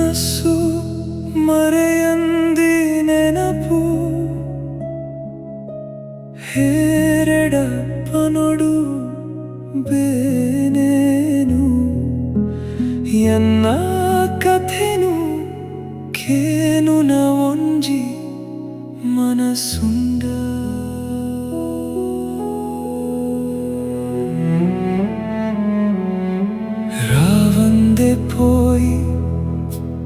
ಮನಸ್ಸು ಮರೆಯಂದಿ ನೆನಪು ಹೇರಡಪ್ಪನೊಡು ಬೇನೇನು ಎನ್ನ ಕಥೆನು ಕೇನುನ ಒಂಜಿ ಮನಸ್ಸುಂಡ ರಾವಂದೆ ಪೋಯಿ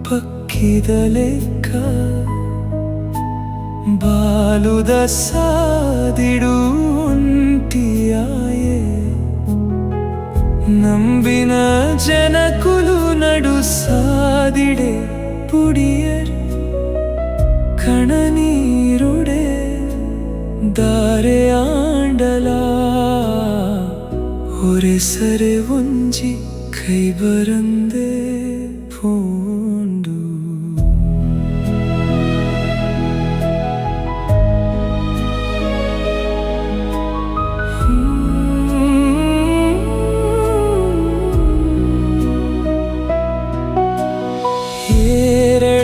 ಪಕ್ಕಿದ ಲೆಕ್ಕ ಬಾಲುದ ಸಾದಿಡು ಒಂಟಿಯಾಯೆ ನಂಬಿನ ಜನಕುಲು ನಡು ಸಾದಿಡೆ ಪುಡಿಯರ್ ಕಣನೀರುಡೆ ದಾರೆ ಆಂಡಲ ಹೊರೆಸರೆ ಒಂಜಿ ಕೈ ಬರಂದೆ ಪೋಂಡು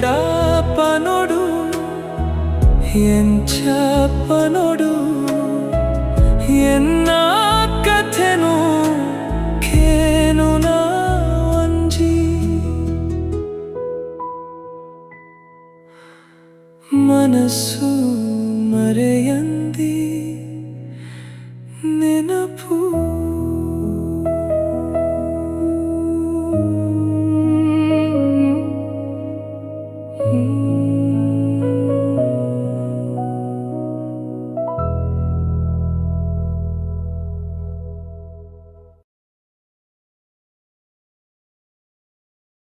ಏರಡಪ್ಪನೊಡು ಎಂಚಪ್ಪನೊಡು ಎನ್ನ ಕಥೆನು ಕೇನುನ ಒಂಜಿ ಮನಸ್ಸು ಮರೆಯಂದಿ ನೆನಪು